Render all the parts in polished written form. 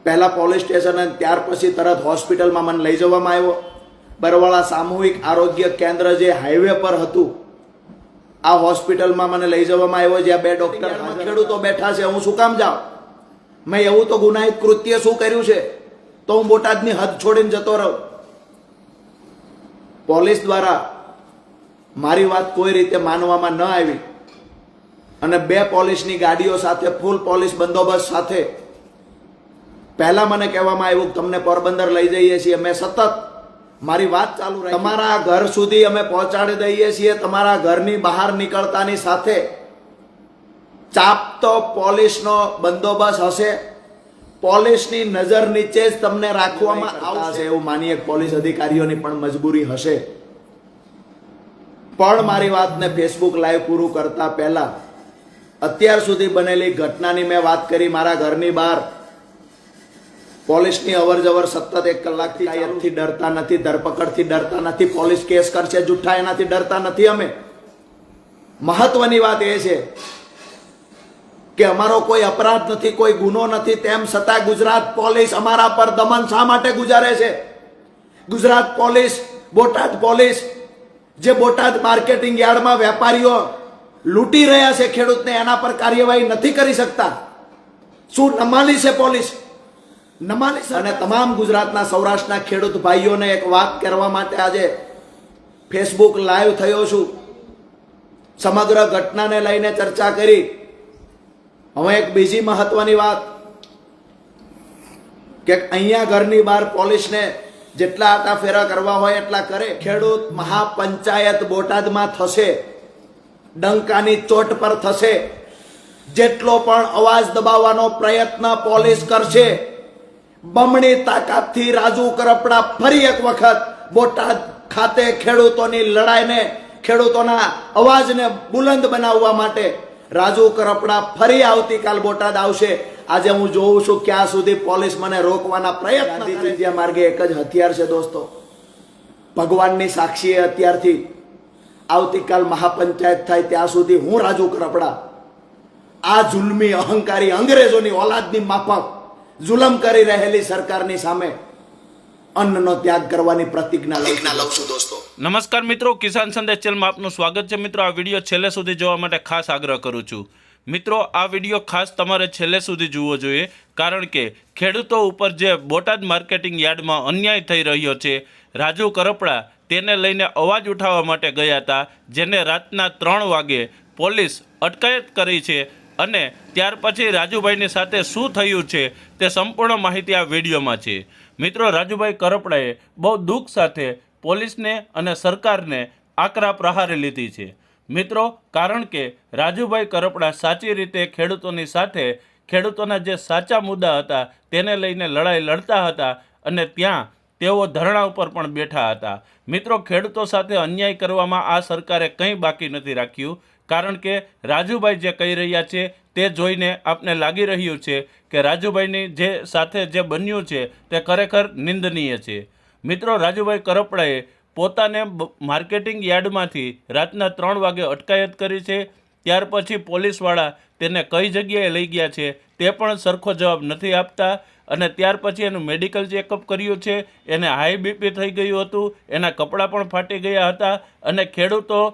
પહેલા police station અને ત્યાર પછી તરત હોસ્પિટલમાં મને લઈ જવામાં આવ્યો. બરવાળા સામૂહિક આરોગ્ય કેન્દ્ર જે હાઈવે પર હતું, આ હોસ્પિટલમાં મને લઈ જવામાં આવ્યો, જ્યાં 2 ડોક્ટર ખેડૂતો બેઠા છે. હું શું કામ જાઉં? મેં એવું તો ગુનાહિત કૃત્ય શું કર્યું છે તો હું બોટાદની હદ છોડીને જતો રહું? પોલીસ દ્વારા મારી વાત કોઈ રીતે માનવામાં ન આવી અને 2 પોલીસની ગાડીઓ સાથે, ફૂલ પોલીસ બંદોબસ્ત સાથે પહેલા મને કહેવામાં આવ્યું કે તમને પોરબંદર લઈ જઈએ છીએ. મેં સતત મારી વાત ચાલુ રાખી, તમારા ઘર સુધી અમે પહોંચાડી દઈએ છીએ. તમારા ઘરની બહાર નીકળતાની સાથે ચાપતો પોલીસનો બંદોબસ્ત હશે, પોલીસની નજર નીચે જ તમને રાખવામાં આવશે. એવું માનીએ પોલીસ અધિકારીઓની પણ મજબૂરી હશે. પણ મારી વાતને ફેસબુક લાઈવ પૂરું કરતા પહેલા અત્યાર સુધી બનેલી ઘટનાની મેં વાત કરી. મારા ઘરની બહાર પોલીસની અવર જવર સતત 1 કલાકથી કાયદથી ડરતા નથી, ધરપકડથી ડરતા નથી, પોલીસ કેસ કરશે જુઠ્ઠા એનાથી ડરતા નથી અમે. મહત્વની વાત એ છે કે અમારો કોઈ અપરાધ નથી, કોઈ ગુનો નથી, તેમ છતાં ગુજરાત પોલીસ અમારા પર દમન શા માટે ગુજારે છે? ગુજરાત પોલીસ, બોટાદ પોલીસ, જે બોટાદ માર્કેટિંગ યાર્ડમાં વેપારીઓ લૂંટી રહ્યા છે ખેડૂતને, એના પર કાર્યવાહી નથી કરી શકતા. શું નમાલી છે પોલીસ? નમાલી છે. અને તમામ ગુજરાતના, સૌરાષ્ટ્રના ખેડૂત ભાઈઓને એક વાત કરવા માટે આજે ફેસબુક લાઈવ થયો છું. સમગ્ર ઘટનાને લઈને ચર્ચા કરી. હવે એક બીજી મહત્વની વાત કે અહીંયા ઘરની બહાર પોલીસને જેટલા આટા ફેરા કરવા હોય એટલા કરે. ખેડૂત મહાપંચાયત બોટાદમાં થશે, ડંકાની ચોટ પર થશે. જેટલો પણ અવાજ દબાવવાનો પ્રયત્ન પોલીસ કરશે, બમણી તાકાતથી રાજુ કરપડા ફરી એક વખત બોટાદ ખાતે ખેડૂતોની લડાઈને, ખેડૂતોના અવાજને બુલંદ બનાવવા માટે રાજુ કરપડા ફરી આવતીકાલ બોટાદ આવશે. આજે હું જોઉં છું ક્યાં સુધી પોલીસ મને રોકવાના પ્રયત્ન કરે છે. માર્ગે એક જ હથિયાર છે દોસ્તો, ભગવાનની સાક્ષીએ અત્યારથી આવતીકાલ મહાપંચાયત થાય ત્યાં સુધી હું રાજુ કરપડા આ જુલ્મી અહંકારી અંગ્રેજોની ઓલાદની માફક જુલમ કરી રહેલી સરકારની સામે અન્નનો ત્યાગ કરવાની પ્રતિજ્ઞા લઉં છું દોસ્તો. નમસ્કાર મિત્રો, કિસાન સંદેશ ચેનલમાં આપનું સ્વાગત છે. મિત્રો, આ વિડીયો છેલ્લે સુધી જોવા માટે ખાસ આગ્રહ કરું છું. મિત્રો, આ વિડીયો ખાસ તમારે છેલ્લે સુધી જોવો જોઈએ, કારણ કે ખેડૂતો ઉપર જે બોટાદ માર્કેટિંગ યાર્ડમાં અન્યાય થઈ રહ્યો છે, રાજુ કરપડા તેને લઈને અવાજ ઉઠાવવા માટે ગયા હતા, જેને રાતના 3 વાગે પોલીસ અટકાયત કરી છે. અને ત્યાર પછી રાજુભાઈની સાથે શું થયું છે તે સંપૂર્ણ માહિતી આ વિડીયોમાં છે. મિત્રો, રાજુભાઈ કરપડાએ બહુ દુઃખ સાથે પોલીસને અને સરકારને આકરા પ્રહારે લીધી છે. મિત્રો, કારણ કે રાજુભાઈ કરપડા સાચી રીતે ખેડૂતોની સાથે, ખેડૂતોના જે સાચા મુદ્દા હતા તેને લઈને લડાઈ લડતા હતા અને ત્યાં તેઓ ધરણા ઉપર પણ બેઠા હતા. મિત્રો, ખેડૂતો સાથે અન્યાય કરવામાં આ સરકારે કંઈ બાકી નથી રાખ્યું, કારણ કે રાજુભાઈ જે કહી રહ્યા છે તે જોઈને આપને લાગી રહ્યું છે કે રાજુભાઈની જે સાથે જે બન્યું છે તે ખરેખર નિંદનીય છે. મિત્રો, રાજુભાઈ કરપડાએ પોતાને માર્કેટિંગ યાર્ડમાંથી રાતના 3 વાગે અટકાયત કરી છે. ત્યાર પછી પોલીસવાળા તેને કઈ જગ્યાએ લઈ ગયા છે તે પણ સરખો જવાબ નથી આપતા. અને ત્યાર પછી એનું મેડિકલ ચેકઅપ કર્યું છે, એને હાઈ બીપી થઈ ગયું હતું, એના કપડાં પણ ફાટી ગયા હતા. અને ખેડૂતો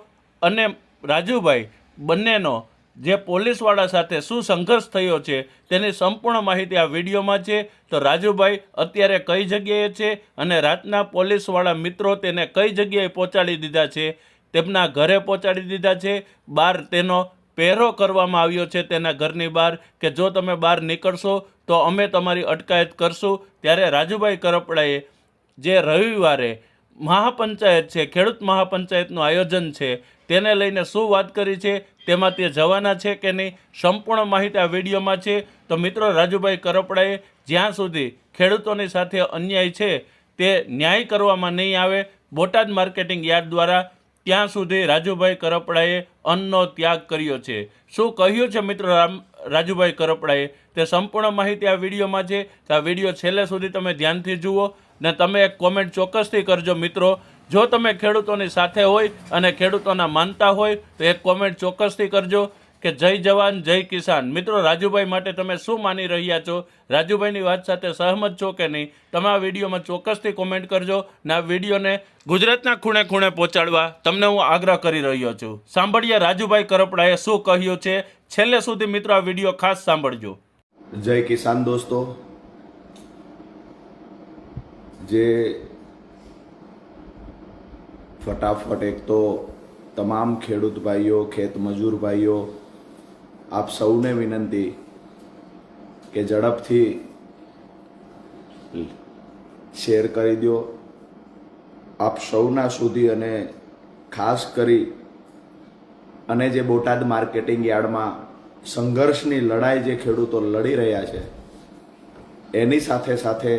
અને રાજુભાઈ બંનેનો જે પોલીસવાળા સાથે શું સંઘર્ષ થયો છે તેની સંપૂર્ણ માહિતી આ વિડીયોમાં છે. તો રાજુભાઈ અત્યારે કઈ જગ્યાએ છે અને રાતના પોલીસવાળા મિત્રો તેને કઈ જગ્યાએ પહોંચાડી દીધા છે, તેમના ઘરે પહોંચાડી દીધા છે, બહાર તેનો પહેરો કરવામાં આવ્યો છે તેના ઘરની બહાર કે જો તમે બહાર નીકળશો તો અમે તમારી અટકાયત કરશું. ત્યારે રાજુભાઈ કરપડાએ જે રવિવારે મહાપંચાયત છે, ખેડૂત મહાપંચાયતનું આયોજન છે, તેને લઈને શું વાત કરી છે, તેમાં તે જવાના છે કે નહીં, સંપૂર્ણ માહિતી આ વિડીયોમાં છે. તો મિત્રો, રાજુભાઈ કરપડાએ જ્યાં સુધી ખેડૂતોની સાથે અન્યાય છે તે ન્યાય કરવામાં નહીં આવે બોટાદ માર્કેટિંગ યાર્ડ દ્વારા, ત્યાં સુધી રાજુભાઈ કરપડાએ અન્નનો ત્યાગ કર્યો છે. શું કહ્યું છે મિત્રો રાજુભાઈ કરપડાએ તે સંપૂર્ણ માહિતી આ વિડીયોમાં છે. તો આ વિડીયો છેલ્લે સુધી તમે ધ્યાનથી જુઓ ને તમે એક કોમેન્ટ ચોક્કસથી કરજો. મિત્રો, જો તમે ખેડૂતોની સાથે હોય અને ખેડૂતોના માનતા હોય તો એક કોમેન્ટ ચોક્કસથી કરજો. કે જય જવાન જય કિસાન. મિત્રો, રાજુભાઈ માટે તમે શું માની રહ્યા છો? રાજુભાઈની વાત સાથે સહમત છો કે નહીં? તમે આ વિડીયોમાં ચોક્કસથી કોમેન્ટ કરજો ને આ વિડીયોને ગુજરાતના ખૂણે ખૂણે પહોંચાડવા તમને હું આગ્રહ કરી રહ્યો છું. સાંભળીએ રાજુભાઈ કરપડાએ શું કહ્યું છે. છેલ્લે સુધી મિત્રો આ વિડીયો ખાસ સાંભળજો. જય કિસાન દોસ્તો, જે ફટાફટ એક તો તમામ ખેડૂત ભાઈઓ, ખેત મજૂર ભાઈઓ, આપ સૌને વિનંતી કે ઝડપથી શેર કરી દો આપ સૌના સુધી, અને ખાસ કરી અને જે બોટાદ માર્કેટિંગ યાર્ડમાં સંઘર્ષની લડાઈ જે ખેડૂતો લડી રહ્યા છે એની સાથે સાથે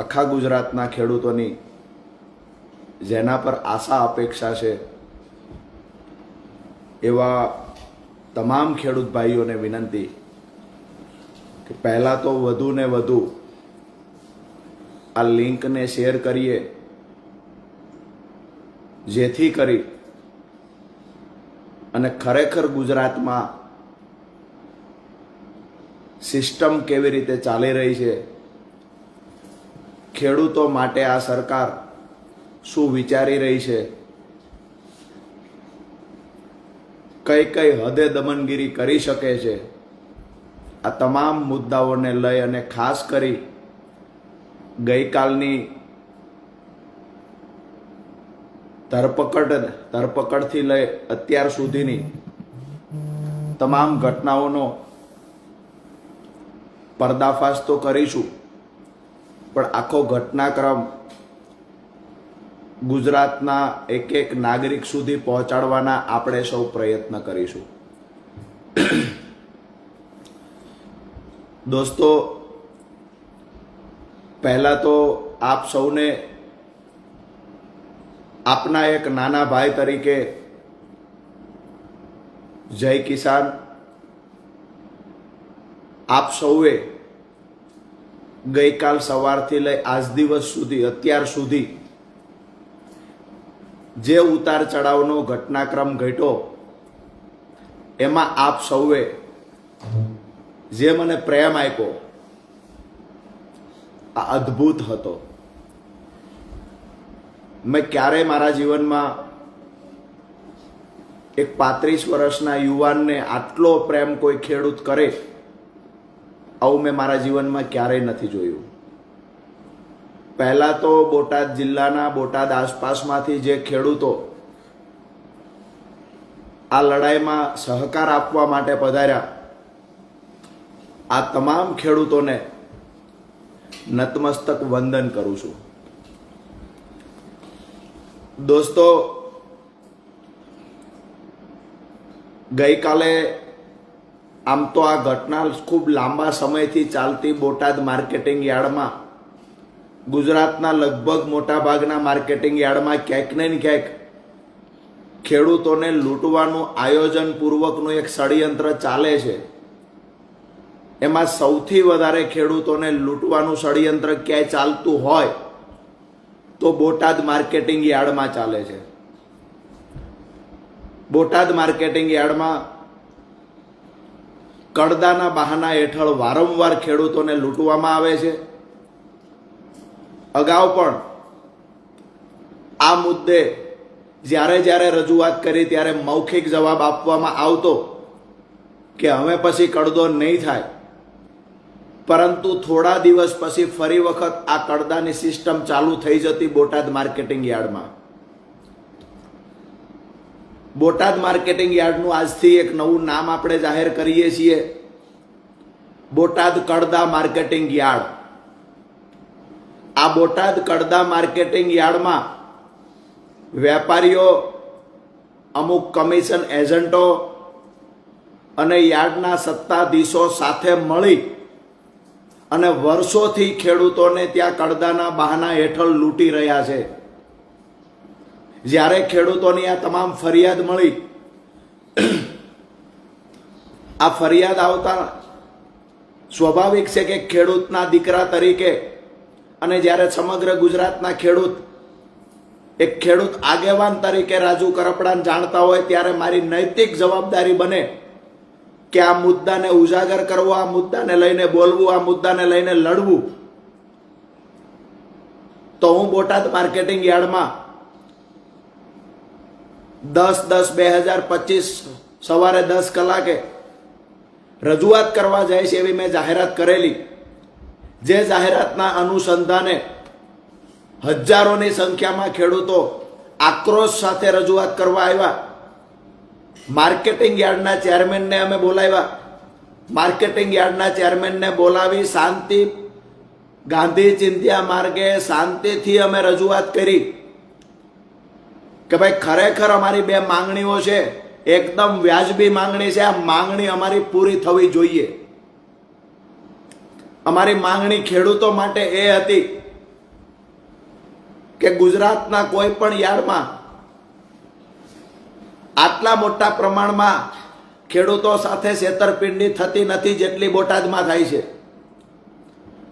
આખા ગુજરાતના ખેડૂતોની જેના પર આશા અપેક્ષા છે એવા તમામ ખેડૂત ભાઈઓને વિનંતી કે પહેલાં તો વધુ ને વધુ આ લિંકને શેર કરીએ, જેથી કરી અને ખરેખર ગુજરાતમાં સિસ્ટમ કેવી રીતે ચાલી રહી છે, ખેડૂતો માટે આ સરકાર શું વિચારી રહી છે, કઈ કઈ હદે દમનગીરી કરી શકે છે, આ તમામ મુદ્દાઓને લઈ અને ખાસ કરી ગઈકાલની ધરપકડથી લઈ અત્યાર સુધીની તમામ ઘટનાઓનો પર્દાફાશ તો કરીશું, પણ આખો ઘટનાક્રમ ગુજરાતના એક એક નાગરિક સુધી પહોંચાડવાના આપણે સૌ પ્રયત્ન કરીશું. દોસ્તો, પહેલા તો આપ સૌને આપના એક નાના ભાઈ તરીકે જય કિસાન. આપ સૌએ ગઈકાલ સવારથી લઈ આજ દિવસ સુધી, અત્યાર સુધી જે ઉતાર ચઢાવનો ઘટનાક્રમ ઘટ્યો એમાં આપ સૌએ જે મને પ્રેમ આપ્યો આ અદ્ભુત હતો. મેં ક્યારેય મારા જીવનમાં એક 35 વર્ષના યુવાનને આટલો પ્રેમ કોઈ ખેડૂત કરે આવું મેં મારા જીવનમાં ક્યારેય નથી જોયું. પહેલા તો બોટાદ જિલ્લાના, બોટાદ આસપાસમાંથી જે ખેડૂતો આ લડાઈમાં સહકાર આપવા માટે પધાર્યા, આ તમામ ખેડૂતોને નતમસ્તક વંદન કરું છું. દોસ્તો, ગઈકાલે આમ તો આ ઘટના ખૂબ લાંબા સમયથી ચાલતી બોટાદ માર્કેટિંગ યાર્ડમાં, ગુજરાતના લગભગ મોટાભાગના માર્કેટિંગ યાર્ડમાં ક્યાંક ને ક્યાંક ખેડૂતોને લૂંટવાનું આયોજનપૂર્વકનું એક ષડયંત્ર ચાલે છે. એમાં સૌથી વધારે ખેડૂતોને લૂંટવાનું ષડયંત્ર ક્યાંય ચાલતું હોય તો બોટાદ માર્કેટિંગ યાર્ડમાં ચાલે છે. બોટાદ માર્કેટિંગ યાર્ડમાં કડદાના બહાના હેઠળ વારંવાર ખેડૂતોને લૂંટવામાં આવે છે. અગાઉ પણ આ મુદ્દે જ્યારે જ્યારે રજૂઆત કરી ત્યારે મૌખિક જવાબ આપવામાં આવતો કે હવે પછી કડદો નહીં થાય, પરંતુ થોડા દિવસ પછી ફરી વખત આ કડદાની સિસ્ટમ ચાલુ થઈ જતી બોટાદ માર્કેટિંગ યાર્ડમાં. બોટાદ માર્કેટિંગ યાર્ડનું આજથી એક નવું નામ આપણે જાહેર કરીએ છીએ, બોટાદ કડદા માર્કેટિંગ યાર્ડ. આ બોટાદ કડદા માર્કેટિંગ યાર્ડમાં વેપારીઓ, અમુક કમિશન એજન્ટો અને યાર્ડના સત્તાધીશો સાથે મળી અને વર્ષોથી ખેડૂતોને ત્યાં કડદાના બહાના હેઠળ લૂંટી રહ્યા છે. જ્યારે ખેડૂતોની આ તમામ ફરિયાદ મળી, આ ફરિયાદ આવતા સ્વાભાવિક છે કે ખેડૂતના દીકરા તરીકે અને જ્યારે સમગ્ર ગુજરાતના ખેડૂત એક ખેડૂત આગેવાન તરીકે રાજુ કરપડાને જાણતા હોય ત્યારે મારી નૈતિક જવાબદારી બને કે આ મુદ્દાને ઉજાગર કરવો, આ મુદ્દાને લઈને બોલવું, આ મુદ્દાને લઈને લડવું. તો હું બોટાદ માર્કેટિંગ યાર્ડમાં 10/10/2025 સવારે 10 કલાકે રજૂઆત કરવા જાય છે એવી મેં જાહેરાત કરેલી. જે જાહેરાતના અનુસંધાને હજારોની સંખ્યામાં ખેડૂતો આક્રોશ સાથે રજૂઆત કરવા આવ્યા. માર્કેટિંગ યાર્ડના ચેરમેનને અમે બોલાવ્યા. માર્કેટિંગ યાર્ડના ચેરમેનને બોલાવી શાંતિ ગાંધી ચિંધ્યા માર્ગે શાંતિથી અમે રજૂઆત કરી કે ભાઈ ખરેખર અમારી બે માંગણીઓ છે, એકદમ વ્યાજબી માંગણી છે, આ માંગણી અમારી પૂરી થવી જોઈએ. અમારી માંગણી ખેડૂતો માટે એ હતી કે ગુજરાતના કોઈ પણ યાર્ડમાં આટલા મોટા પ્રમાણમાં ખેડૂતો સાથે છેતરપિંડી થતી નથી જેટલી બોટાદમાં થાય છે.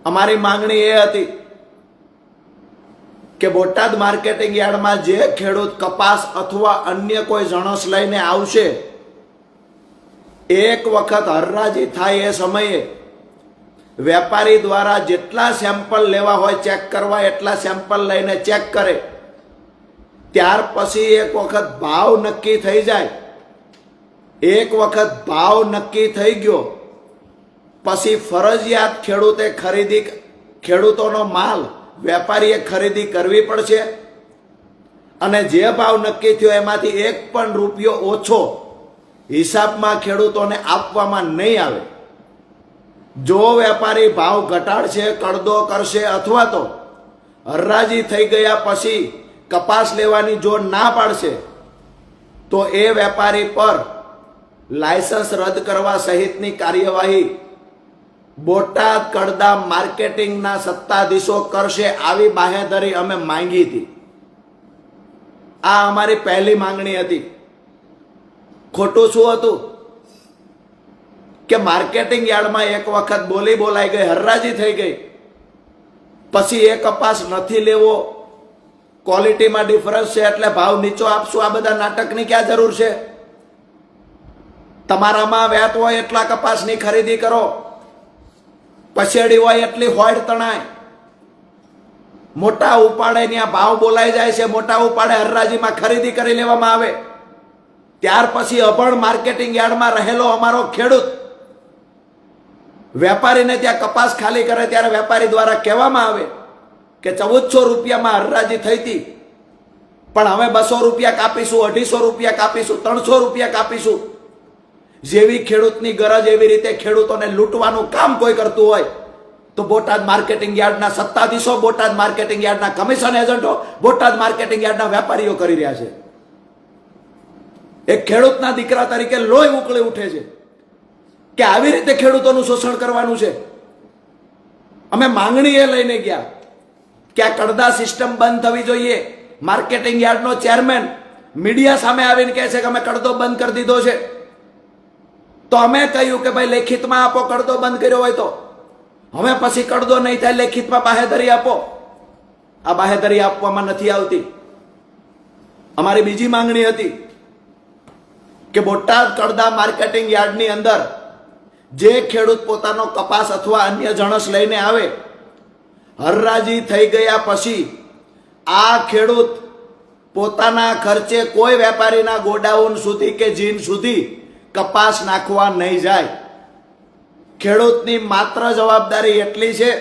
અમારી માંગણી એ હતી કે બોટાદ માર્કેટિંગ યાર્ડમાં જે ખેડૂત કપાસ અથવા અન્ય કોઈ જણસ લઈને આવશે, એક વખત હરરાજી થાય એ સમયે વેપારી દ્વારા જેટલા સેમ્પલ લેવા હોય ચેક કરવા એટલા સેમ્પલ લઈને ચેક કરે. ત્યાર પછી એક વખત ભાવ નક્કી થઈ જાય. એક વખત ભાવ નક્કી થઈ ગયો પછી ફરજિયાત ખેડૂતોનો માલ વેપારીએ ખરીદી કરવી પડશે અને જે ભાવ નક્કી થયો એમાંથી એક પણ રૂપિયો ઓછો હિસાબમાં ખેડૂતોને આપવામાં નહીં આવે. જો વેપારી ભાવ ઘટાડશે, કડદો કરશે અથવા તો હરરાજી થઈ ગયા પછી કપાસ લેવાની જો ના પાડશે તો એ વેપારી પર લાયસન્સ રદ કરવા સહિતની કાર્યવાહી બોટાદ કડદા માર્કેટિંગના સત્તાધીશો કરશે, આવી બાહેધરી અમે માંગી હતી. આ અમારી પહેલી માંગણી હતી. ખોટું શું હતું કે માર્કેટિંગ યાર્ડમાં એક વખત બોલાઈ ગઈ, હરરાજી થઈ ગઈ, પછી એ કપાસ નથી લેવો, ક્વોલિટીમાં ડિફરન્સ છે એટલે ભાવ નીચો આપશું. આ બધા નાટકની ક્યાં જરૂર છે? તમારામાં વ્યાત હોય એટલા કપાસની ખરીદી કરો, પછેડી હોય એટલી હોડ તણાય. મોટા ઉપાડે ત્યાં ભાવ બોલાઈ જાય છે, મોટા ઉપાડે હરરાજીમાં ખરીદી કરી લેવામાં આવે. ત્યાર પછી અભણ માર્કેટિંગ યાર્ડમાં રહેલો અમારો ખેડૂત વેપારીને ત્યાં કપાસ ખાલી કરે ત્યારે વેપારી દ્વારા કહેવામાં આવે કે 1400 રૂપિયામાં હરરાજી થઈ હતી, પણ હવે 200 રૂપિયા કાપીશું, 250 રૂપિયા કાપીશું, 300 રૂપિયા કાપીશું. જેવી ખેડૂતની ગરજ એવી રીતે ખેડૂતોને લૂંટવાનું કામ કોઈ કરતું હોય તો બોટાદ માર્કેટિંગ યાર્ડના સત્તાધીશો, બોટાદ માર્કેટિંગ યાર્ડના કમિશન એજન્ટો, બોટાદ માર્કેટિંગ યાર્ડના વેપારીઓ કરી રહ્યા છે. એક ખેડૂતના દીકરા તરીકે લોહી ઉકળી ઉઠે છે કે આવી રીતે ખેડૂતોનું શોષણ કરવાનું છે. અમે માંગણી એ લઈને ગયા કે આ કડદા સિસ્ટમ બંધ થવી જોઈએ. માર્કેટિંગ યાર્ડનો ચેરમેન મીડિયા સામે આવીને કહે છે કે અમે કડદો બંધ કરી દીધો છે. તો અમે કહ્યું કે ભાઈ લેખિતમાં આપો, કડદો બંધ કર્યો હોય તો. હવે પછી કડદો નહીં થાય લેખિતમાં બાહેધરી આપો. આ બાહેધરી આપવામાં નથી આવતી. અમારી બીજી માંગણી હતી કે બોટાદ કડદા માર્કેટિંગ યાર્ડની અંદર જે ખેડૂત પોતાનો કપાસ અથવા અન્ય જણસ લઈને આવે, હરરાજી થઈ ગયા પછી આ ખેડૂત પોતાના ખર્ચે કોઈ વેપારીના ગોડાઉન સુધી કે જીન સુધી કપાસ નાખવા નહીં જાય. ખેડૂતની માત્ર જવાબદારી એટલી છે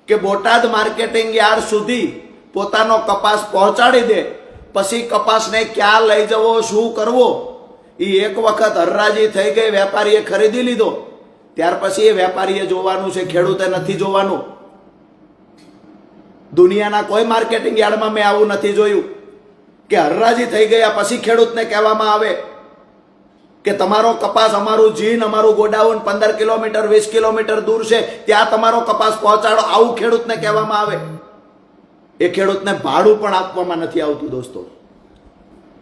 કે બોટાદ માર્કેટિંગ યાર્ડ સુધી પોતાનો કપાસ પહોંચાડી દે. પછી કપાસને ક્યાં લઈ જવો, શું કરવો, એ એક વખત હરરાજી થઈ ગઈ, વેપારીએ ખરીદી લીધો, ત્યાર પછી એ વેપારીએ જોવાનું છે, ખેડૂતે નથી જોવાનું. દુનિયાના કોઈ માર્કેટિંગ યાર્ડમાં મેં આવું નથી જોયું કે હરરાજી થઈ ગયા પછી ખેડૂતને કહેવામાં આવે કે તમારો કપાસ, અમારું જીન, અમારું ગોડાઉન 15 કિલોમીટર 20 કિલોમીટર દૂર છે, ત્યાં તમારો કપાસ પહોંચાડો, આવું ખેડૂતને કહેવામાં આવે. એ ખેડૂતને ભાડું પણ આપવામાં નથી આવતું. દોસ્તો,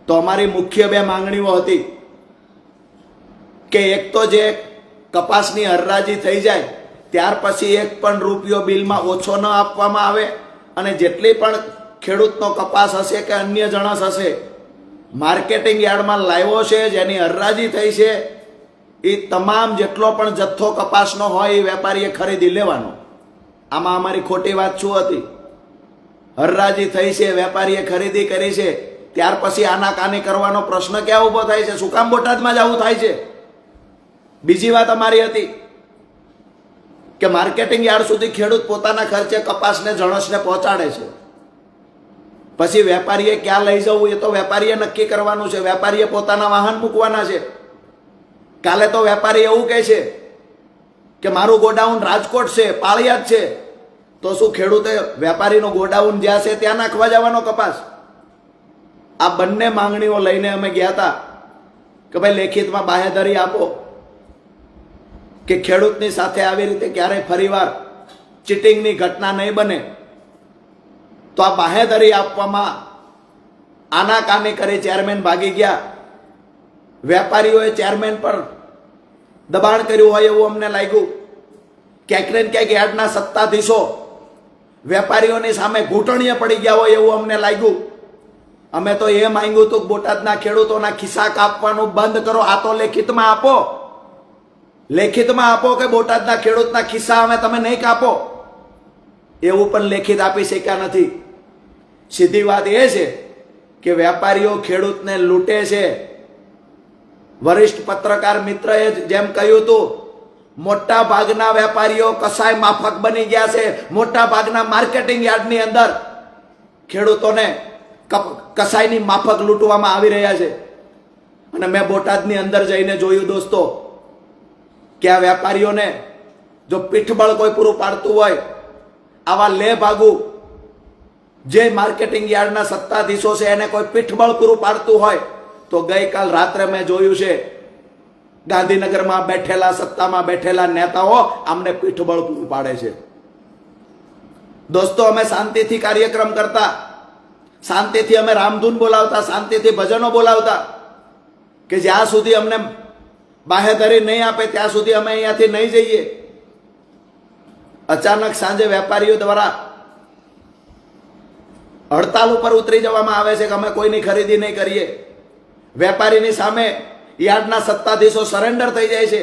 તો અમારી મુખ્ય બે માંગણીઓ હતી કે એક તો જે કપાસની હરરાજી થઈ જાય ત્યાર પછી એક પણ રૂપિયો બિલમાં ઓછો ન આપવામાં આવે અને જેટલી પણ ખેડૂતનો કપાસ હશે કે અન્ય જણસ હશે, માર્કેટિંગ યાર્ડમાં લાવ્યો છે, જેની હરાજી થઈ છે, એ તમામ જેટલો પણ જથ્થો કપાસનો હોય એ વેપારીએ ખરીદી લેવાનો. આમાં અમારી ખોટી વાત શું હતી? હરાજી થઈ છે, વેપારીએ ખરીદી કરી છે, ત્યાર પછી આનાકાની કરવાનો પ્રશ્ન ક્યાં ઊભો થાય છે? શું કામ બોટાદમાં જ આવું થાય છે? બીજી વાત અમારી હતી કે માર્કેટિંગ યાર્ડ સુધી ખેડૂત પોતાના ખર્ચે કપાસને જણસને પહોંચાડે છે, પછી વેપારીએ ક્યાં લઈ જવું એ તો વેપારીએ નક્કી કરવાનું છે. વેપારીએ પોતાના વાહન મૂકવાના છે. કાલે તો વેપારી એવું કહે છે કે મારું ગોડાઉન રાજકોટ છે, પાળિયાદ છે, તો શું ખેડૂતે વેપારીનું ગોડાઉન જ્યાં છે ત્યાં નાખવા જવાનો કપાસ? આ બંને માંગણીઓ લઈને અમે ગયા હતા કે ભાઈ લેખિતમાં બાહેધરી આપો કે ખેડૂતની સાથે આવી રીતે ક્યારેય ફરીવાર ચીટિંગની ઘટના નહીં બને. તો આ બાહેધરી આપવામાં આનાકાની કરી ચેરમેન ભાગી ગયા. વેપારીઓએ ચેરમેન પર દબાણ કર્યું હોય એવું અમને લાગ્યું. ક્યાંક ને ક્યાંક યાર્ડના સત્તાધીશો વેપારીઓની સામે ઘૂંટણીએ પડી ગયા હોય એવું અમને લાગ્યું. અમે તો એ માંગ્યું હતું કે બોટાદના ખેડૂતોના ખિસ્સા કાપવાનું બંધ કરો. આ તો લેખિતમાં આપો, લેખિતમાં આપો કે બોટાદના ખેડૂતના ખિસ્સા અમે તમે નહીં કાપો. એવું પણ લેખિત આપી શક્યા નથી. સીધી વાત એ છે કે વેપારીઓ ખેડૂતને લૂંટે છે. વરિષ્ઠ પત્રકાર મિત્રએ જેમ કહ્યું હતું, મોટા ભાગના વેપારીઓ કસાય માફક બની ગયા છે. મોટા ભાગના માર્કેટિંગ યાર્ડની અંદર ખેડૂતોને કસાયની માફક લૂંટવામાં આવી રહ્યા છે. અને મેં બોટાદની અંદર જઈને જોયું દોસ્તો કે આ વેપારીઓને જો પીઠબળ કોઈ પૂરું પાડતું હોય, આવા લે ભાગુ જે માર્કેટિંગ યાર્ડના સત્તાધીશો છે એને કોઈ પીઠબળ પૂરું પાડતું હોય, તો ગઈકાલ રાત્રે મેં જોયું છે ગાંધીનગરમાં બેઠેલા સત્તામાં બેઠેલા નેતાઓ આમને પીઠબળ પૂરું પાડે છે. દોસ્તો, અમે શાંતિથી કાર્યક્રમ કરતા, શાંતિથી અમે રામધૂન બોલાવતા, શાંતિથી ભજનો બોલાવતા, કે જ્યાં સુધી અમને બાહેધરી નહીં આપે ત્યાં સુધી અમે અહીંયાથી નહીં જઈએ. અચાનક સાંજે વેપારીઓ દ્વારા હડતાલ ઉપર ઉતરી જવામાં આવે છે કે અમે કોઈની ખરીદી નહીં કરીએ. વેપારીની સામે યાર્ડના સત્તાધીશો સરેન્ડર થઈ જાય છે.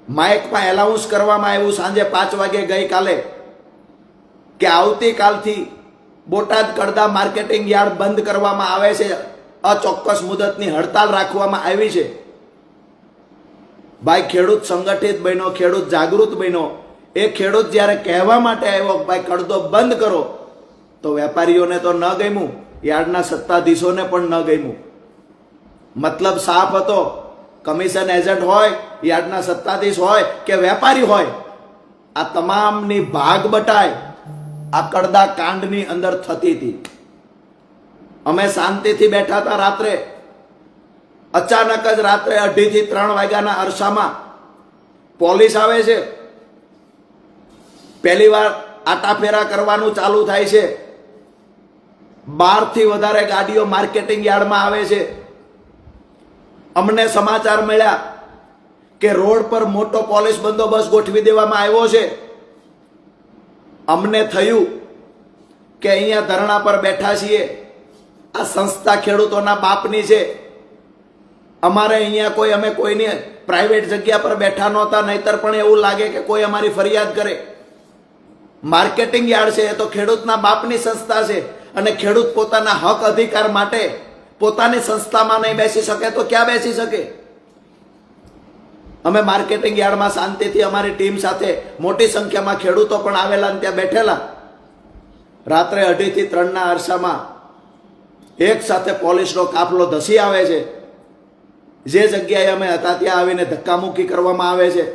માઇકમાં એલાઉન્સ કરવામાં આવ્યું સાંજે 5 વાગે ગઈકાલે કે આવતીકાલથી બોટાદ કડદા માર્કેટિંગ યાર્ડ બંધ કરવામાં આવે છે. અચોક્કસ મુદતની હડતાલ રાખવામાં આવી છે. ભાઈ, ખેડૂત સંગઠિત બન્યો, ખેડૂત જાગૃત બન્યો. એ ખેડૂત જ્યારે કહેવા માટે આવ્યો ભાઈ કડદો બંધ કરો, તો વેપારીઓને તો ન ગમ્યું, યાર્ડના સત્તાધીશોને પણ ન ગમ્યું. મતલબ સાફ હતો. કમિશન એજન્ટ હોય, યાર્ડના સત્તાધીશ હોય કે વેપારી હોય, આ તમામની ભાગ બટાય આ કડદા કાંડની અંદર થતી હતી. અમે શાંતિથી બેઠા હતા. રાત્રે અચાનક જ રાત્રે 2:30 થી 3 વાગ્યાના અરસામાં પોલીસ આવે છે. પહેલી વાર આટાફેરા કરવાનું ચાલુ થાય છે. 12 થી વધારે ગાડીઓ માર્કેટિંગ યાર્ડમાં આવે છે. અમને સમાચાર મળ્યા કે રોડ પર મોટો પોલીસ બંદોબસ્ત ગોઠવી દેવામાં આવ્યો છે. અમને થયું કે અહીંયા ધરણા પર બેઠા છીએ, આ સંસ્થા ખેડૂતોના બાપની છે. અમારે અહીંયા કોઈ અમે કોઈની પ્રાઇવેટ જગ્યા પર બેઠા નહોતા, નહીતર પણ એવું લાગે કે કોઈ અમારી ફરિયાદ કરે. માર્કેટિંગ યાર્ડ છે એ તો ખેડૂતના બાપની સંસ્થા છે, અને ખેડૂત પોતાના હક અધિકાર માટે પોતાની સંસ્થામાં નહીં બેસી શકે તો ક્યાં બેસી શકે? અમે માર્કેટિંગ યાર્ડમાં શાંતિથી અમારી ટીમ સાથે મોટી સંખ્યામાં ખેડૂતો પણ આવેલા અને ત્યાં બેઠેલા. રાત્રે 2:30 થી 3ના અરસામાં એક સાથે પોલીસનો કાફલો ધસી આવે છે. જે જગ્યાએ અમે હતા ત્યાં આવીને ધક્કામુક્કી કરવામાં આવે છે.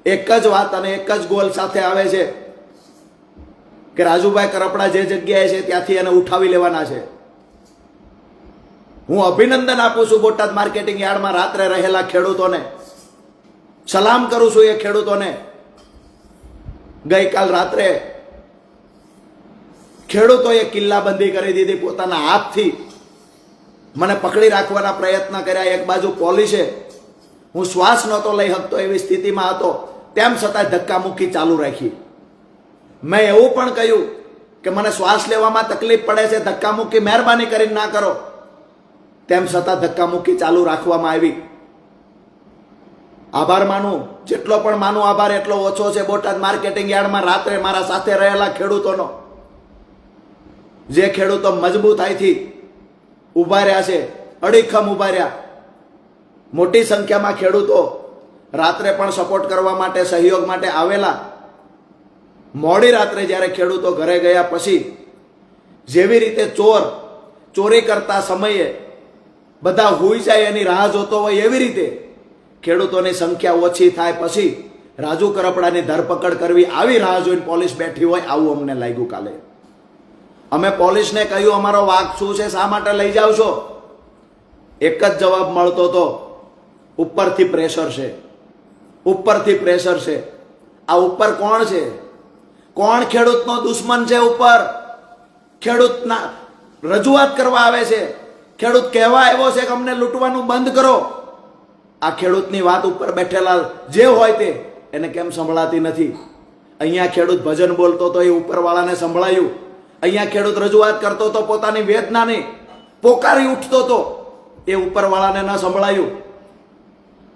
એક જ વાત અને એક જ ગોલ સાથે આવે છે કે રાજુભાઈ કરપડા જે જગ્યાએ છે ત્યાંથી એને ઉઠાવી લેવાના છે. હું અભિનંદન આપું છું બોટાદ માર્કેટિંગ યાર્ડમાં રાત્રે રહેલા ખેડૂતોને, સલામ કરું છું એ ખેડૂતોને. ગઈકાલ રાત્રે ખેડૂતોએ કિલ્લાબંધી કરી દીધી પોતાના હાથથી. મને પકડી રાખવાના પ્રયત્ન કર્યા. એક બાજુ પોલીસે, હું શ્વાસ નહોતો લઈ શકતો એવી સ્થિતિમાં હતો, તેમ છતાં ધક્કામુક્કી ચાલુ રાખી. મેં એવું પણ કહ્યું કે મને શ્વાસ લેવામાં તકલીફ પડે છે, ધક્કામુક્કી મહેરબાની કરીને ના કરો. તેમ છતાં ધક્કામુક્કી ચાલુ રાખવામાં આવી. આભાર માનું, જેટલો પણ માનું આભાર એટલો ઓછો છે બોટાદ માર્કેટિંગ યાર્ડમાં રાત્રે મારા સાથે રહેલા ખેડૂતોનો. જે ખેડૂતો મજબૂતાઈથી ઊભા રહ્યા છે, અડીખમ ઊભા રહ્યા. મોટી સંખ્યામાં ખેડૂતો રાત્રે પણ સપોર્ટ કરવા માટે, સહયોગ માટે આવેલા. મોડી રાત્રે જ્યારે ખેડૂતો ઘરે ગયા પછી જેવી રીતે ચોરી કરતા સમયે બધા હુઈ જાય એની રાહ જોતો હોય, એવી રીતે ખેડૂતોની સંખ્યા ઓછી થાય પછી રાજુ કરપડાની ધરપકડ કરવી, આવી રાહ જોઈને પોલીસ બેઠી હોય, આવું અમને લાગ્યું કાલે. અમે પોલીસને કહ્યું અમારો વાંક શું છે, શા માટે લઈ જાવ છો? એક જ જવાબ મળતો હતો, ઉપરથી પ્રેશર છે, ઉપરથી પ્રેશર છે. આ ઉપર કોણ છે? કોણ ખેડૂતનો દુશ્મન છે? ઉપર ખેડૂતના રજૂઆત કરવા આવે છે, ખેડૂત કહેવા આવ્યો છે કે અમને લૂંટવાનું બંધ કરો. આ ખેડૂતની વાત ઉપર બેઠેલા જે હોય તે એને કેમ સંભળાતી નથી? અહીંયા ખેડૂત ભજન બોલતો તો એ ઉપરવાળાને સંભળાયું. અહીંયા ખેડૂત રજૂઆત કરતો તો પોતાની વેદનાને પોકારી ઉઠતો તો એ ઉપરવાળાને ન સંભળાયું.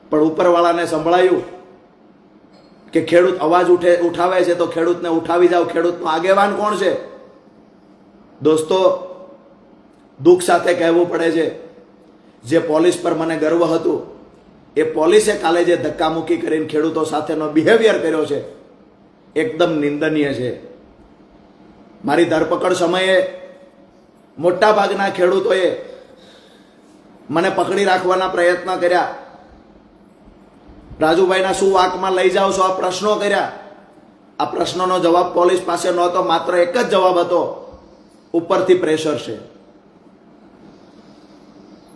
પણ ઉપરવાળાને સંભળાયું કે ખેડૂત અવાજ ઉઠાવે છે તો ખેડૂતને ઉઠાવી જાઓ. ખેડૂતનો આગેવાન કોણ છે? દોસ્તો, દુઃખ સાથે કહેવું પડે છે, જે પોલીસ પર મને ગર્વ હતું એ પોલીસે કાલે જે ધક્કામુક્કી કરીને ખેડૂતો સાથેનો બિહેવિયર કર્યો છે એકદમ નિંદનીય છે. મારી ધરપકડ સમયે મોટા ભાગના ખેડૂતોએ મને પકડી રાખવાના પ્રયત્ન કર્યા. રાજુભાઈના શું વાંકમાં લઈ જાઓ છો? આ પ્રશ્નો કર્યા. આ પ્રશ્નોનો જવાબ પોલીસ પાસે નહોતો. માત્ર એક જ જવાબ હતો, ઉપરથી પ્રેશર છે.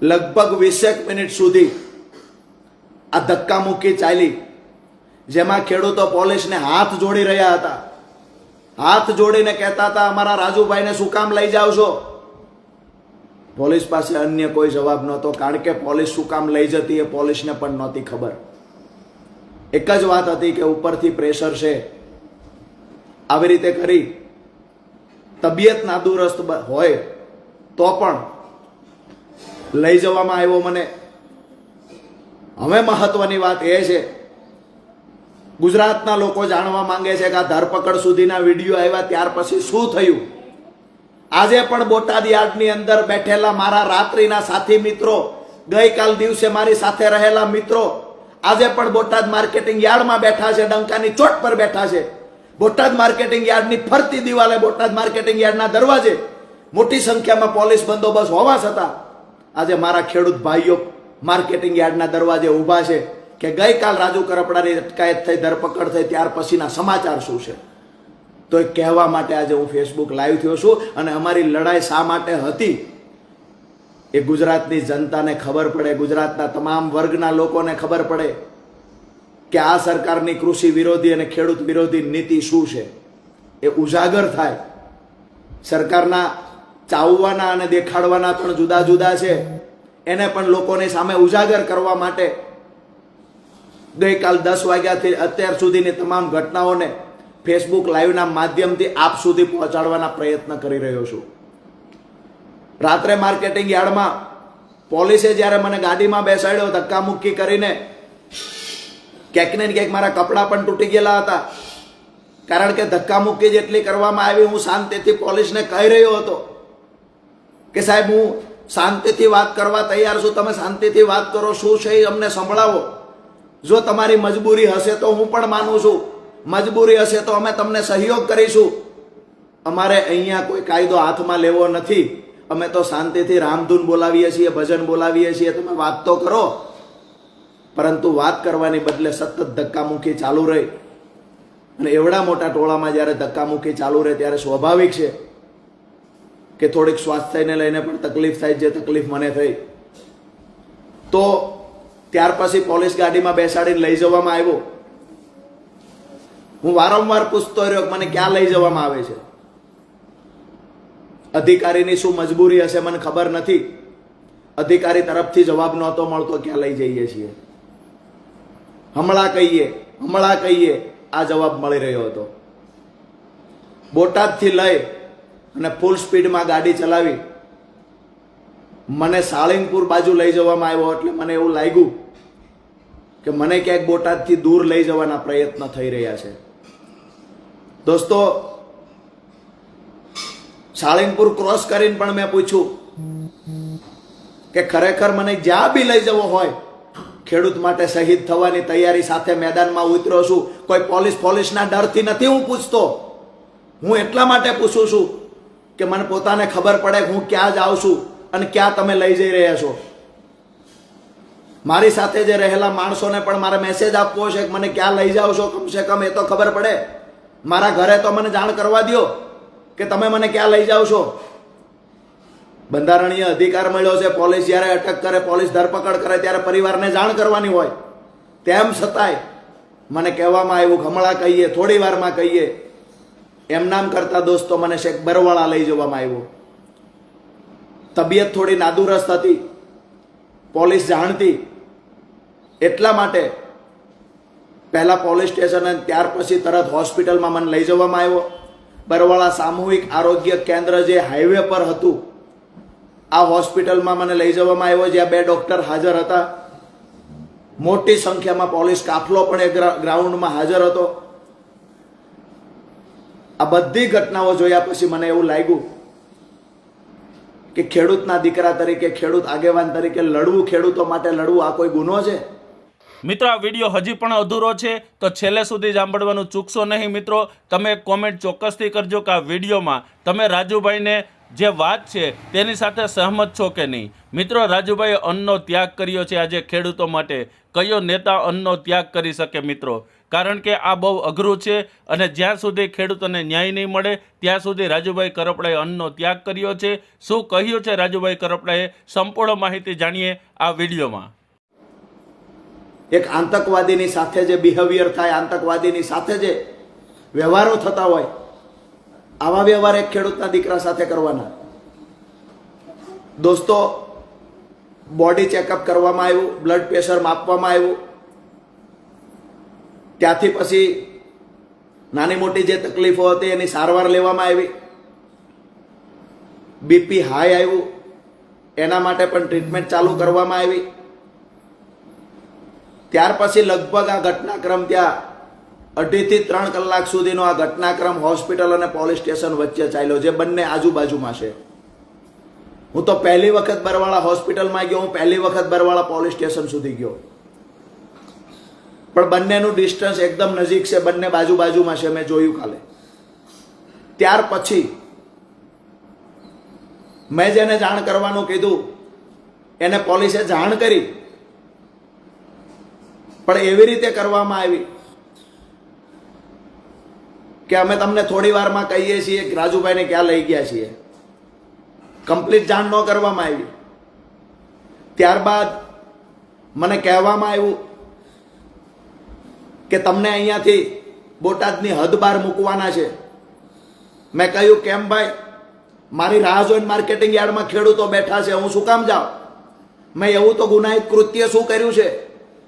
લગભગ 20 મિનિટ સુધી આ ધક્કામુક્કી ચાલી, જેમાં ખેડૂતો પોલીસને હાથ જોડી રહ્યા હતા. હાથ જોડીને કહેતા હતા અમારા રાજુભાઈને શું કામ લઈ જાઓ છો? પોલીસ પાસે અન્ય કોઈ જવાબ નહોતો, કારણ કે પોલીસ શું કામ લઈ જતી એ પોલીસને પણ નહોતી ખબર. એક જ વાત હતી કે ઉપરથી પ્રેશર છે. આવી રીતે કરી તબિયત નાદુરસ્ત હોય તો પણ લઈ જવામાં આવ્યો મને. હવે મહત્વની વાત એ છે, ગુજરાતના લોકો જાણવા માંગે છે કે આ ધરપકડ સુધીના વિડીયો આવ્યા ત્યાર પછી શું થયું. આજે પણ બોટાદ યાર્ડની અંદર બેઠેલા મારા રાત્રિના સાથી મિત્રો, ગઈકાલ દિવસે મારી સાથે રહેલા મિત્રો આજે પણ બોટાદ માર્કેટિંગ યાર્ડમાં બેઠા છે, ડંકાની ચોટ પર બેઠા છે. બોટાદ માર્કેટિંગ યાર્ડની ફરતી દિવાલે, બોટાદ માર્કેટિંગ યાર્ડના દરવાજે મોટી સંખ્યામાં પોલીસ બંદોબસ્ત હોવા છતાં આજે મારા ખેડૂત ભાઈઓ માર્કેટિંગ યાર્ડના દરવાજે ઊભા છે કે ગઈકાલ રાજુ કરપડાની અટકાયત થઈ, ધરપકડ થઈ, ત્યાર પછીના સમાચાર શું છે. તો એ કહેવા માટે આજે હું ફેસબુક લાઈવ થયો છું. અને અમારી લડાઈ શા માટે હતી એ ગુજરાતની જનતાને ખબર પડે, ગુજરાતના તમામ વર્ગના લોકોને ખબર પડે કે આ સરકારની કૃષિ વિરોધી અને ખેડૂત વિરોધી નીતિ શું છે એ ઉજાગર થાય. સરકારના ચાવવાના અને દેખાડવાના પણ જુદા જુદા છે, એને પણ લોકોની સામે ઉજાગર કરવા માટે ગઈકાલ 10 વાગ્યાથી અત્યાર સુધીની તમામ ઘટનાઓને ફેસબુક લાઈવના માધ્યમથી આપ સુધી પહોંચાડવાના પ્રયત્ન કરી રહ્યો છું. રાત્રે માર્કેટિંગ યાર્ડમાં પોલીસે જ્યારે મને ગાડીમાં બેસાડ્યો ધક્કામુક્કી કરીને, ક્યાંક ને ક્યાંક મારા કપડાં પણ તૂટી ગયેલા હતા, કારણ કે ધક્કામુક્કી જેટલી કરવામાં આવી. હું શાંતિથી પોલીસને કહી રહ્યો હતો કે સાહેબ હું શાંતિથી વાત કરવા તૈયાર છું, તમે શાંતિથી વાત કરો, શું છે એ અમને સંભળાવો. જો તમારી મજબૂરી હશે તો હું પણ માનું છું, મજબૂરી હશે તો અમે તમને સહયોગ કરીશું. અમારે અહીંયા કોઈ કાયદો હાથમાં લેવો નથી. અમે તો શાંતિથી રામધૂન બોલાવીએ છીએ, ભજન બોલાવીએ છીએ, તમે વાત તો કરો. પરંતુ વાત કરવાની બદલે સતત ધક્કામુક્કી ચાલુ રહી. અને એવડા મોટા ટોળામાં જ્યારે ધક્કામુક્કી ચાલુ રહે ત્યારે સ્વાભાવિક છે કે થોડીક સ્વાસ્થ્યને લઈને પણ તકલીફ થાય, જે તકલીફ મને થઈ. તો ત્યાર પછી પોલીસ ગાડીમાં બેસાડીને લઈ જવામાં આવ્યો. હું વારંવાર પૂછતો રહ્યો મને ક્યાં લઈ જવામાં આવે છે. અધિકારીની શું મજબૂરી હશે મને ખબર નથી. અધિકારી તરફથી જવાબ નહોતો મળતો ક્યાં લઈ જઈએ છીએ. હમણાં કહીએ આ જવાબ મળી રહ્યો હતો. બોટાદથી લઈ અને ફૂલ સ્પીડમાં ગાડી ચલાવી મને સાળંગપુર બાજુ લઈ જવામાં આવ્યો. એટલે મને એવું લાગ્યું કે મને ક્યાંક બોટાદથી દૂર લઈ જવાના પ્રયત્ન થઈ રહ્યા છે. દોસ્તો, સાળંગપુર ક્રોસ કરીને પણ મેં પૂછ્યું કે ખરેખર મને જ્યાં બી લઈ જવો હોય, ખેડૂત માટે શહીદ થવાની તૈયારી સાથે મેદાનમાં ઉતર્યો છું. કોઈ પોલીસના ડરથી નથી હું પૂછતો. હું એટલા માટે પૂછું છું કે મને પોતાને ખબર પડે કે હું ક્યાં જાઉં છું અને ક્યાં તમે લઈ જઈ રહ્યા છો. મારી સાથે જે રહેલા માણસોને પણ મારે મેસેજ આપવો છે કે મને ક્યાં લઈ જાઓ છો, કમસે કમ એ તો ખબર પડે. મારા ઘરે તો મને જાણ કરવા દો કે તમે મને ક્યાં લઈ જાઓ છો. બંધારણીય અધિકાર મળ્યો છે. પોલીસ જ્યારે અટક કરે, પોલીસ ધરપકડ કરે ત્યારે પરિવારને જાણ કરવાની હોય. તેમ છતાંય મને કહેવામાં આવ્યું કે હમણાં કહીએ, થોડી વારમાં કહીએ. એમ નામ કરતા દોસ્તો મને શેખ બરવાળા લઈ જવામાં આવ્યો. તબિયત થોડી નાદુરસ્ત હતી, પોલીસ જાણતી. એટલા માટે પહેલા પોલીસ સ્ટેશન અને ત્યાર પછી તરત હોસ્પિટલમાં મને લઈ જવામાં આવ્યો. બરવાળા સામૂહિક આરોગ્ય કેન્દ્ર જે હાઈવે પર હતું, આ હોસ્પિટલમાં મને લઈ જવામાં આવ્યો, જ્યાં 2 ડોક્ટર હાજર હતા. મોટી સંખ્યામાં પોલીસ કાફલો પણ એ ગ્રાઉન્ડમાં હાજર હતો. આ બધી ઘટનાઓ જોયા પછી મને એવું લાગ્યું કે ખેડૂતના દીકરા તરીકે, ખેડૂત આગેવાન તરીકે લડવું, ખેડૂતો માટે લડવું, આ કોઈ ગુનો છે? મિત્રો, આ વિડીયો હજી પણ અધૂરો છે, તો છેલ્લે સુધી સાંભળવાનું ચૂકશો નહીં. મિત્રો, તમે એક કોમેન્ટ ચોક્કસથી કરજો કે આ વિડીયોમાં તમે રાજુભાઈને જે વાત છે તેની સાથે સહમત છો કે નહીં. મિત્રો, રાજુભાઈએ અન્નનો ત્યાગ કર્યો છે આજે ખેડૂતો માટે. કયો નેતા અન્નનો ત્યાગ કરી શકે મિત્રો? કારણ કે આ બહુ અઘરું છે અને જ્યાં સુધી ખેડૂતોને ન્યાય નહીં મળે ત્યાં સુધી રાજુભાઈ કરપડાએ અન્નનો ત્યાગ કર્યો છે. શું કહ્યું છે રાજુભાઈ કરપડાએ? સંપૂર્ણ માહિતી જાણીએ આ વિડીયોમાં. એક આતંકવાદીની સાથે જે બિહેવિયર થાય, આતંકવાદીની સાથે જે વ્યવહારો થતા હોય, આવા વ્યવહાર એક ખેડૂતના દીકરા સાથે કરવાના. દોસ્તો, બોડી ચેકઅપ કરવામાં આવ્યું, બ્લડ પ્રેશર માપવામાં આવ્યું. ત્યાંથી પછી નાની મોટી જે તકલીફો હતી એની સારવાર લેવામાં આવી. બીપી હાઈ આવ્યું, એના માટે પણ ટ્રીટમેન્ટ ચાલુ કરવામાં આવી. ત્યાર પછી લગભગ આ ઘટનાક્રમ ત્યાં 2.5 થી 3 કલાક સુધીનો આ ઘટનાક્રમ હોસ્પિટલ અને પોલીસ સ્ટેશન વચ્ચે ચાલ્યો, જે બંને આજુબાજુમાં છે. હું તો પહેલી વખત બરવાળા હોસ્પિટલમાં ગયો, હું પહેલી વખત બરવાળા પોલીસ સ્ટેશન સુધી ગયો. પણ બંનેનું ડિસ્ટન્સ એકદમ નજીક છે, બંને બાજુમાં છે, મેં જોયું કાલે. ત્યાર પછી મેં જેને જાણ કરવાનું કીધું એને પોલીસે જાણ કરી, પણ એવી રીતે કરવામાં આવી કે અમે તમને થોડી વારમાં કહીએ છીએ કે રાજુભાઈને ક્યાં લઈ ગયા છીએ. કમ્પ્લીટ જાણ ન કરવામાં આવી. ત્યારબાદ મને કહેવામાં આવ્યું કે તમને અહીંયાથી બોટાદની હદ બહાર મૂકવાના છે. મેં કહ્યું કેમ ભાઈ? મારી રાહ જોઈને માર્કેટિંગ યાર્ડમાં ખેડૂતો બેઠા છે, હું શું કામ જાઉં? મેં એવું તો ગુનાહિત કૃત્ય શું કર્યું છે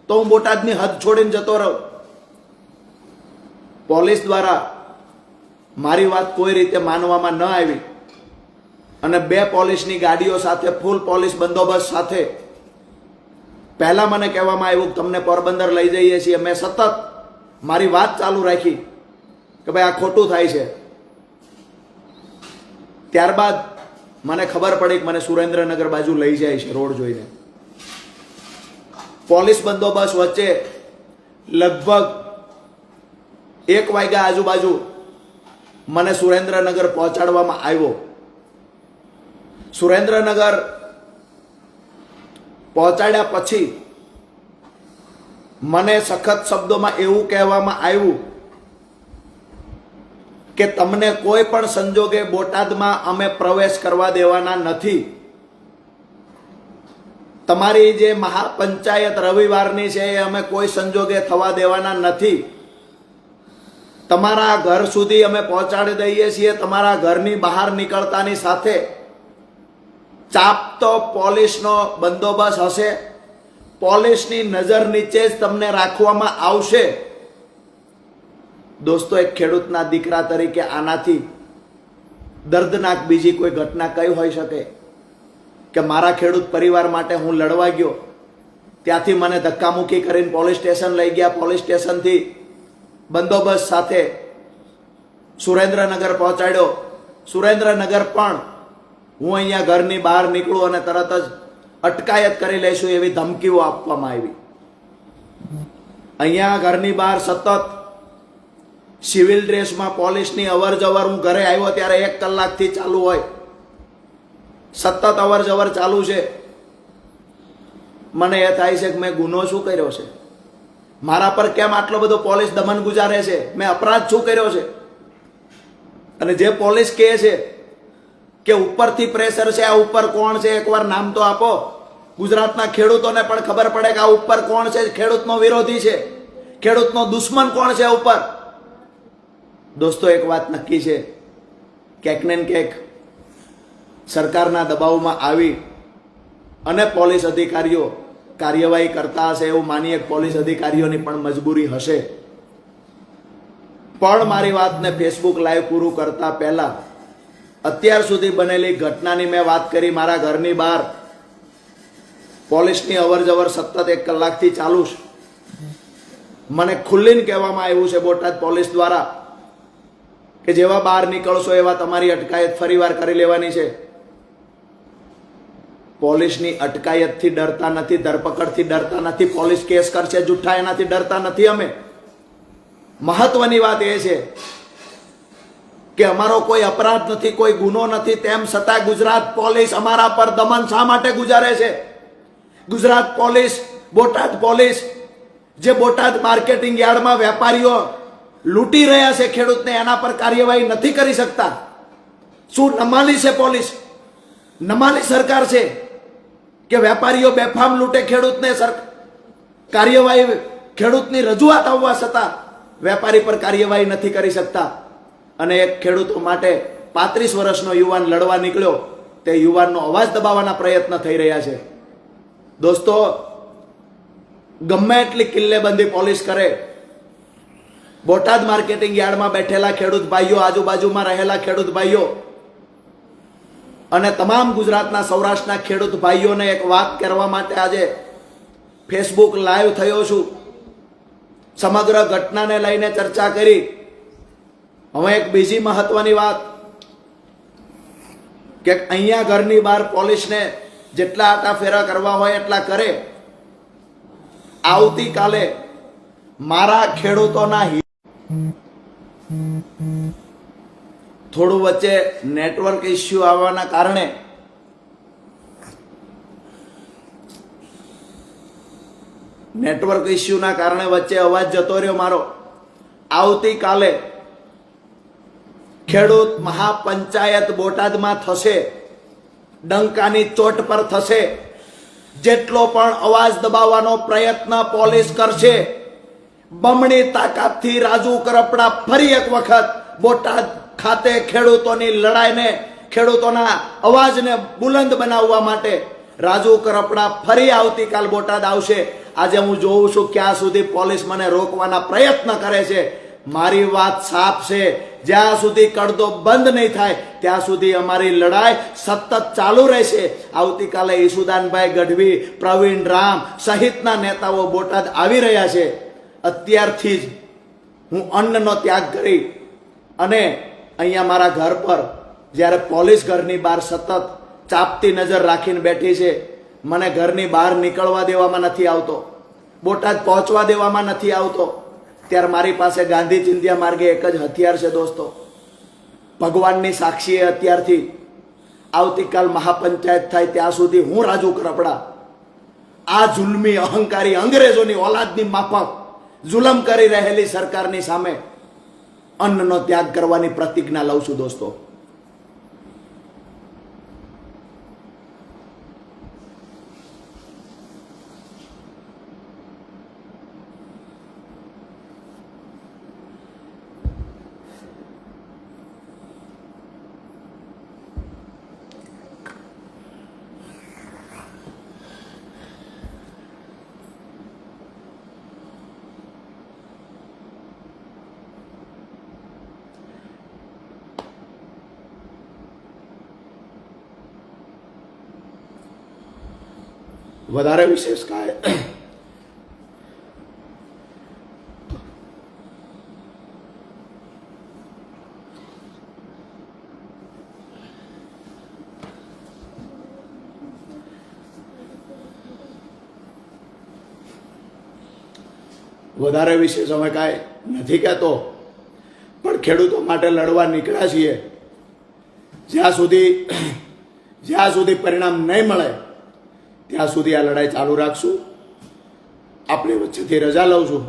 તો હું બોટાદની હદ છોડીને જતો રહું? પોલીસ દ્વારા મારી વાત કોઈ રીતે માનવામાં ન આવી અને 2 પોલીસની ગાડીઓ સાથે, ફૂલ પોલીસ બંદોબસ્ત સાથે પહેલા મને કહેવામાં આવ્યું કે તમને પોરબંદર લઈ જઈએ છીએ. મેં સતત મારી વાત ચાલુ રાખી કે ભાઈ આ ખોટું થાય છે. ત્યારબાદ મને ખબર પડી કે મને સુરેન્દ્રનગર બાજુ લઈ જાય છે રોડ જોઈને. પોલીસ બંદોબસ્ત વચ્ચે લગભગ 1 વાગ્યા આજુબાજુ મને સુરેન્દ્રનગર પહોંચાડવામાં આવ્યો. સુરેન્દ્રનગર પહોંચાડ્યા પછી મને સખત શબ્દોમાં એવું કહેવામાં આવ્યું કે તમને કોઈ પણ સંજોગે બોટાદમાં અમે પ્રવેશ કરવા દેવાના નથી. તમારી જે મહાપંચાયત રવિવારની છે એ અમે કોઈ સંજોગે થવા દેવાના નથી. તમારા ઘર સુધી અમે પહોંચાડી દઈએ છીએ. તમારા ઘરની બહાર નીકળતાની સાથે ચાપતો પોલીસનો બંદોબસ્ત હશે. પોલીસની નજર નીચે જ તમને રાખવામાં આવશે. દોસ્તો, એક ખેડૂતના દીકરા તરીકે આનાથી દર્દનાક બીજી કોઈ ઘટના કઈ હોઈ શકે કે મારા ખેડૂત પરિવાર માટે હું લડવા ગયો, ત્યાંથી મને ધક્કામુક્કી કરીને પોલીસ સ્ટેશન લઈ ગયા, પોલીસ સ્ટેશનથી બંદોબસ્ત સાથે સુરેન્દ્રનગર પહોંચાડ્યો. સુરેન્દ્રનગર પણ હું અહીંયા ઘરની બહાર નીકળું અને તરત જ અટકાયત કરી લઈશું એવી ધમકીઓ આપવામાં આવી. અહીંયા ઘરની બહાર સતત સિવિલ ડ્રેસમાં પોલીસની અવર જવર, હું ઘરે આવ્યો ત્યારે 1 કલાકથી ચાલુ હોય, સતત અવર જવર ચાલુ છે. મને એ થાય છે કે મેં ગુનો શું કર્યો છે, મારા પર કેમ આટલો બધો પોલીસ દમન ગુજારે છે, મેં અપરાધ શું કર્યો છે? અને જે પોલીસ કહે છે કે ઉપરથી પ્રેશર છે, આ ઉપર કોણ છે, એકવાર નામ તો આપો. ગુજરાતના ખેડૂતોને પણ ખબર પડે કે આ ઉપર કોણ છે, ખેડૂતનો વિરોધી છે, ખેડૂતનો દુશ્મન કોણ છે ઉપર. દોસ્તો, એક વાત નક્કી છે, ક્યાંક ને ક્યાંક સરકારના દબાવમાં આવી અને પોલીસ અધિકારીઓ કાર્યવાહી કરતા હશે એવું માનીએ. પોલીસ અધિકારીઓની પણ મજબૂરી હશે. પણ મારી વાતને ફેસબુક લાઈવ પૂરું કરતા પહેલા અત્યાર સુધી બનેલી ઘટનાની મેં વાત કરી. મારા ઘરની બહાર પોલીસની અવર જવર સતત 1 કલાકથી ચાલુ છે. મને ખુલ્લીને કહેવામાં આવ્યું છે બોટાદ પોલીસ દ્વારા કે જેવા બહાર નીકળશો એવા તમારી અટકાયત ફરીવાર કરી લેવાની છે. પોલીસની અટકાયતથી ડરતા નથી, ધરપકડથી ડરતા નથી, પોલીસ કેસ કરશે જુઠ્ઠા એનાથી ડરતા નથી અમે. મહત્વની વાત એ છે કે અમારો કોઈ અપરાધ નથી, કોઈ ગુનો નથી, તેમ છતાં ગુજરાત પોલીસ અમારા પર દમન શા માટે ગુજારે છે? ગુજરાત પોલીસ, બોટાદ પોલીસ, જે બોટાદ માર્કેટિંગ યાર્ડમાં વેપારીઓ લૂંટી રહ્યા છે ખેડૂતને, એના પર કાર્યવાહી નથી કરી શકતા. શું નમાલી છે પોલીસ? નમાલી સરકાર છે કે વેપારીઓ બેફામ લૂંટે ખેડૂતને, કાર્યવાહી ખેડૂતની રજૂઆત આવવા છતાં વેપારી પર કાર્યવાહી નથી કરી શકતા. અને એક ખેડૂતો માટે 35 વર્ષનો યુવાન લડવા નીકળ્યો, તે યુવાનનો અવાજ દબાવવાના પ્રયત્ન થઈ રહ્યા છે. દોસ્તો, ગમે એટલી કિલ્લેબંધી પોલીસ કરે, બોટાદ માર્કેટિંગ યાર્ડમાં બેઠેલા ખેડૂત ભાઈઓ, આજુબાજુમાં રહેલા ખેડૂત ભાઈઓ અને તમામ ગુજરાતના સૌરાષ્ટ્રના ખેડૂત ભાઈઓને એક વાત કરવા માટે આજે ફેસબુક લાઈવ થયો છું. સમગ્ર ઘટનાને લઈને ચર્ચા કરી. હવે એક બીજી મહત્વની વાત કે અહીંયા ઘરની બહાર પોલીસને જેટલા આટા ફેરા કરવા હોય એટલા કરે. આવતીકાલે મારા ખેડૂતોના થોડું વચ્ચે નેટવર્ક ઇસ્યુ આવવાના કારણે વચ્ચે અવાજ જતો રહ્યો મારો. આવતીકાલે ખેડૂત મહાપંચાયત બોટાદમાં થશે, ડંકાની ચોટ પર થશે. જેટલો પણ અવાજ દબાવવાનો પ્રયત્ન પોલીસ કરશે, બમણી તાકાતથી રાજુ કરપડા ફરી એક વખત બોટાદ ખાતે ખેડૂતોની લડાઈને, ખેડૂતોના અવાજને બુલંદ બનાવવા માટે રાજુ કરપડા ફરી આવતીકાલ બોટાદ આવશે. આજે હું જોઉં છું ક્યાં સુધી પોલીસ મને રોકવાના પ્રયત્ન કરે છે. મારી વાત સાફ છે, જ્યાં સુધી કડદો બંધ નહીં થાય ત્યાં સુધી અમારી લડાઈ સતત ચાલુ રહેશે. આવતીકાલે ઈસુદાનભાઈ ગઢવી, પ્રવીણ રામ સહિતના નેતાઓ બોટાદ આવી રહ્યા છે. અત્યારથી જ હું અન્નનો ત્યાગ કરી અને અહીંયા મારા ઘર પર જ્યારે પોલીસ ઘરની બહાર સતત ચાપતી નજર રાખીને બેઠી છે, મને ઘરની બહાર નીકળવા દેવામાં નથી આવતો, બોટાદ પહોંચવા દેવામાં નથી આવતો, ત્યારે મારી પાસે ગાંધી ચિંધ્યા માર્ગે એક જ હથિયાર છે દોસ્તો. ભગવાનની સાક્ષીએ અત્યારથી આવતીકાલ મહાપંચાયત થાય ત્યાં સુધી હું રાજુ કરપડા આ જુલ્મી અહંકારી અંગ્રેજોની ઓલાદની માફક જુલમ કરી રહેલી સરકારની સામે અન્નનો ત્યાગ કરવાની પ્રતિજ્ઞા લઉં છું દોસ્તો. વધારે વિશેષ કાંઈ વધારે વિશેષ અમે કાંઈ નથી કહેતો, પણ ખેડૂતો માટે લડવા નીકળ્યા છીએ. જ્યાં સુધી પરિણામ નહીં મળે ત્યાં સુધી આ લડાઈ ચાલુ રાખશું. આપણી વચ્ચેથી રજા લઉં છું.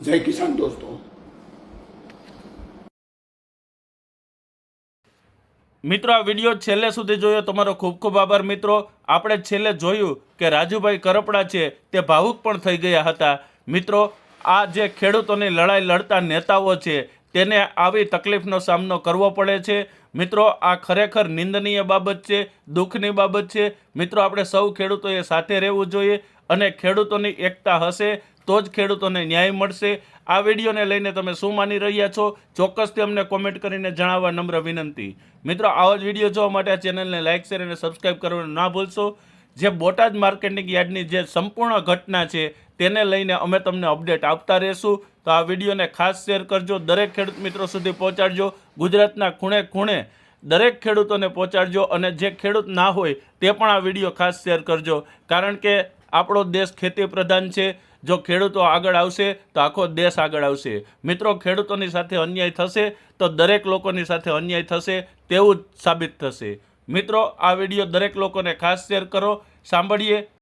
જય કિસાન દોસ્તો. મિત્રો, આ વિડીયો છેલ્લે સુધી જોયો તમારો ખૂબ ખૂબ આભાર. મિત્રો, આપણે છેલ્લે જોયું કે રાજુભાઈ કરપડા છે તે ભાવુક પણ થઈ ગયા હતા. મિત્રો, આ જે ખેડૂતોની લડાઈ લડતા નેતાઓ છે તેને આવી તકલીફનો સામનો કરવો પડે છે. મિત્રો, આ ખરેખર નિંદનીય બાબત છે, દુઃખની બાબત છે. મિત્રો, આપણે સૌ ખેડૂતોએ સાથે રહેવું જોઈએ અને ખેડૂતોની એકતા હશે તો જ ખેડૂતોને ન્યાય મળશે. આ વિડીયોને લઈને તમે શું માની રહ્યા છો ચોક્કસથી અમને કોમેન્ટ કરીને જણાવવા નમ્ર વિનંતી. મિત્રો, આવો જ વિડીયો જોવા માટે આ ચેનલને લાઇક, શેર અને સબસ્ક્રાઈબ કરવાનું ના ભૂલશો. જે બોટાદ માર્કેટિંગ યાર્ડની જે સંપૂર્ણ ઘટના છે તેને લઈને અમે તમને અપડેટ આપતા રહીશું. તો આ વિડીયોને ખાસ શેર કરજો, દરેક ખેડૂત મિત્રો સુધી પહોંચાડજો. ગુજરાતના ખૂણે ખૂણે દરેક ખેડૂતોને પહોંચાડજો અને જે ખેડૂત ના હોય તે પણ આ વિડીયો ખાસ શેર કરજો. કારણ કે આપણો દેશ ખેતી પ્રધાન છે. જો ખેડૂતો આગળ આવશે તો આખો દેશ આગળ આવશે. મિત્રો, ખેડૂતોની સાથે અન્યાય થશે તો દરેક લોકોની સાથે અન્યાય થશે તેવું જ સાબિત થશે. મિત્રો, આ વિડીયો દરેક લોકોને ખાસ શેર કરો. સાંભળીએ